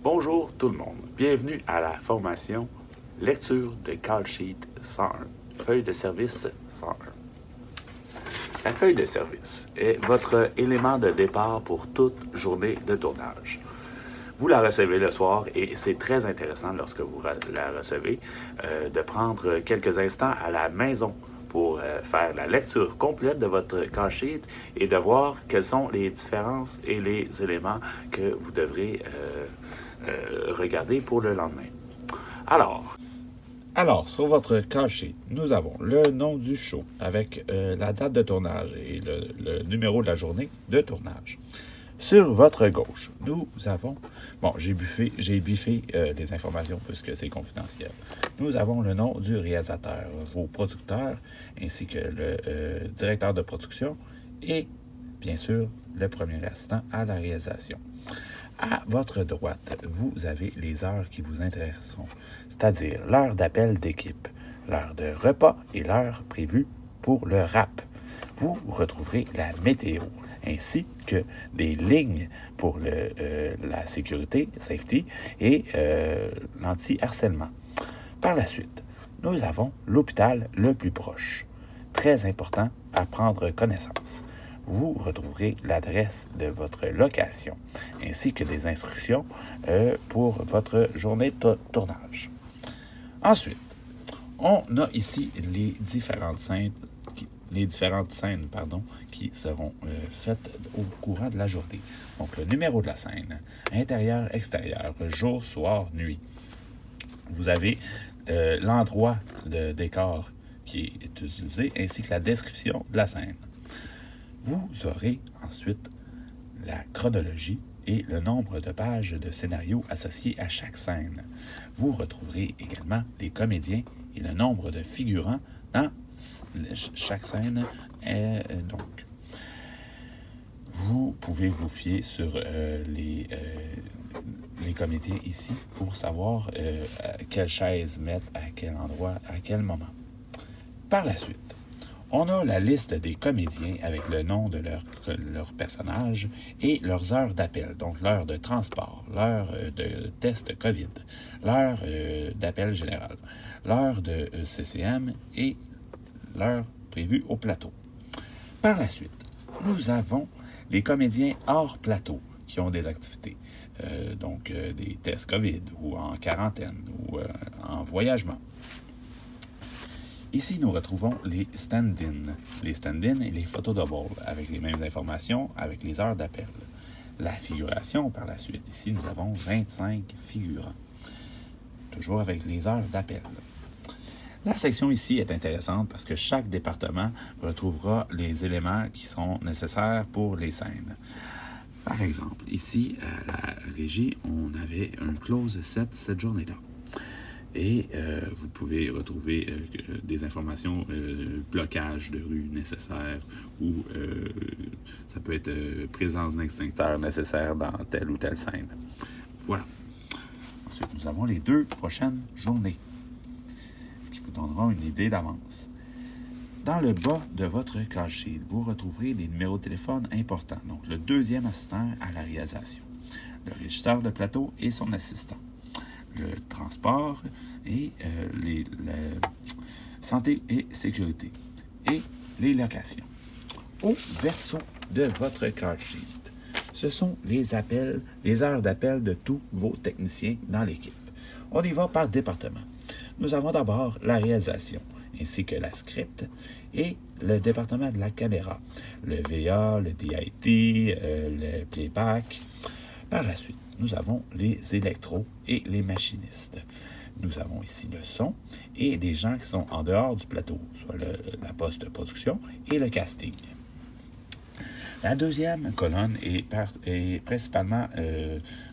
Bonjour tout le monde, bienvenue à la formation lecture de Call Sheet 101, feuille de service 101. La feuille de service est votre élément de départ pour toute journée de tournage. Vous la recevez le soir et c'est très intéressant lorsque vous la recevez de prendre quelques instants à la maison pour faire la lecture complète de votre call sheet et de voir quelles sont les différences et les éléments que vous devrez regarder pour le lendemain. Alors, sur votre call sheet, nous avons le nom du show avec la date de tournage et le numéro de la journée de tournage. Sur votre gauche, nous avons... Bon, j'ai biffé des informations puisque c'est confidentiel. Nous avons le nom du réalisateur, vos producteurs, ainsi que le directeur de production et, bien sûr, le premier assistant à la réalisation. À votre droite, vous avez les heures qui vous intéresseront, c'est-à-dire l'heure d'appel d'équipe, l'heure de repas et l'heure prévue pour le rap. Vous retrouverez la météo, ainsi que des lignes pour la sécurité, safety, et l'anti-harcèlement. Par la suite, nous avons l'hôpital le plus proche. Très important à prendre connaissance. Vous retrouverez l'adresse de votre location, ainsi que des instructions pour votre journée de tournage. Ensuite, on a ici les différentes scènes qui seront faites au courant de la journée. Donc, le numéro de la scène, intérieur, extérieur, jour, soir, nuit. Vous avez l'endroit de décor qui est utilisé, ainsi que la description de la scène. Vous aurez ensuite la chronologie et le nombre de pages de scénario associés à chaque scène. Vous retrouverez également les comédiens et le nombre de figurants dans chaque scène. Donc, vous pouvez vous fier sur les comédiens ici pour savoir quelle chaise mettre à quel endroit, à quel moment. Par la suite, on a la liste des comédiens avec le nom de leur personnage et leurs heures d'appel, donc l'heure de transport, l'heure de test COVID, l'heure d'appel général, l'heure de CCM et l'heure prévue au plateau. Par la suite, nous avons les comédiens hors plateau qui ont des activités, donc des tests COVID ou en quarantaine ou en voyagement. Ici, nous retrouvons les stand-in. Les stand-in et les photos double avec les mêmes informations, avec les heures d'appel. La figuration, par la suite. Ici, nous avons 25 figurants. Toujours avec les heures d'appel. La section ici est intéressante parce que chaque département retrouvera les éléments qui sont nécessaires pour les scènes. Par exemple, ici, à la régie, on avait un close set cette journée-là. Et vous pouvez retrouver des informations, blocage de rue nécessaire ou ça peut être présence d'extincteur nécessaire dans telle ou telle scène. Voilà. Ensuite, nous avons les 2 prochaines journées qui vous donneront une idée d'avance. Dans le bas de votre call sheet, vous retrouverez les numéros de téléphone importants. Donc, le 2e assistant à la réalisation, le régisseur de plateau et son assistant, le transport et la santé et sécurité et les locations. Au verso de votre call sheet, ce sont les heures d'appel de tous vos techniciens dans l'équipe. On y va par département. Nous avons d'abord la réalisation, ainsi que la script et le département de la caméra, le VA, le DIT, le playback. Par la suite, nous avons les électros et les machinistes. Nous avons ici le son et des gens qui sont en dehors du plateau, soit la post-production et le casting. La deuxième colonne est principalement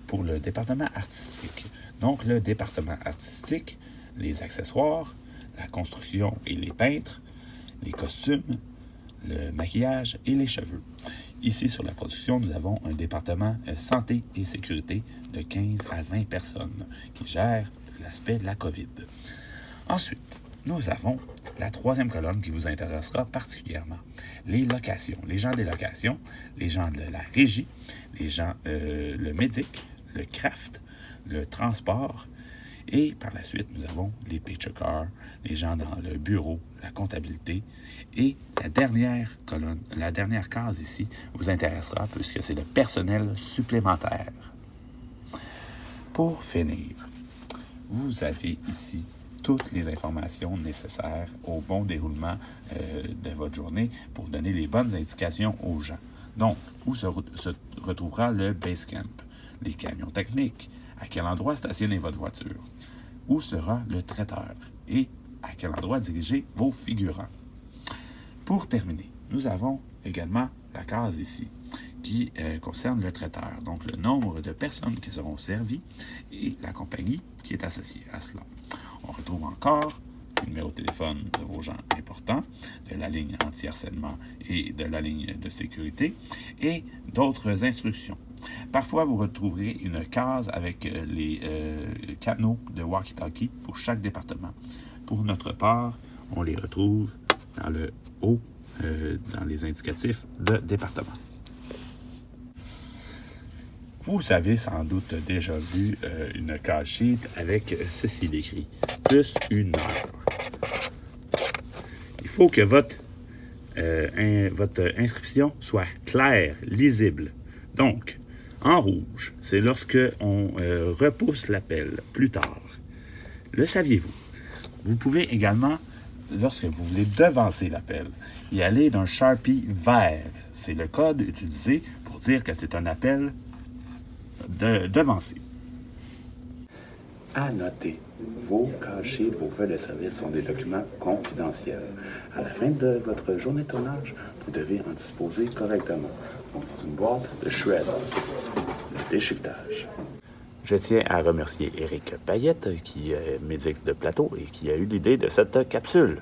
pour le département artistique. Donc, le département artistique, les accessoires, la construction et les peintres, les costumes, le maquillage et les cheveux. Ici, sur la production, nous avons un département santé et sécurité de 15 à 20 personnes qui gèrent l'aspect de la COVID. Ensuite, nous avons la 3e colonne qui vous intéressera particulièrement. Les locations, les gens des locations, les gens de la régie, les gens, le médic, le craft, le transport. Et par la suite, nous avons les paycheckers, les gens dans le bureau, la comptabilité. Et la dernière colonne, la dernière case ici vous intéressera puisque c'est le personnel supplémentaire. Pour finir, vous avez ici toutes les informations nécessaires au bon déroulement de votre journée pour donner les bonnes indications aux gens. Donc, où se retrouvera le Basecamp, les camions techniques, à quel endroit stationner votre voiture, où sera le traiteur et à quel endroit diriger vos figurants. Pour terminer, nous avons également la case ici qui concerne le traiteur, donc le nombre de personnes qui seront servies et la compagnie qui est associée à cela. On retrouve encore le numéro de téléphone de vos gens importants, de la ligne anti-harcèlement et de la ligne de sécurité et d'autres instructions. Parfois, vous retrouverez une case avec les canaux de walkie-talkie pour chaque département. Pour notre part, on les retrouve dans le haut, dans les indicatifs de département. Vous avez sans doute déjà vu une case sheet avec ceci décrit, plus 1 heure. Il faut que votre inscription soit claire, lisible. Donc, en rouge, c'est lorsque on repousse l'appel plus tard. Le saviez-vous? Vous pouvez également, lorsque vous voulez devancer l'appel, y aller d'un Sharpie vert. C'est le code utilisé pour dire que c'est un appel devancé. À noter, vos cachets de vos feuilles de service sont des documents confidentiels. À la fin de votre journée de tournage, vous devez en disposer correctement. Donc, dans une boîte de shred, le déchiquetage. Je tiens à remercier Éric Payette, qui est médic de plateau et qui a eu l'idée de cette capsule.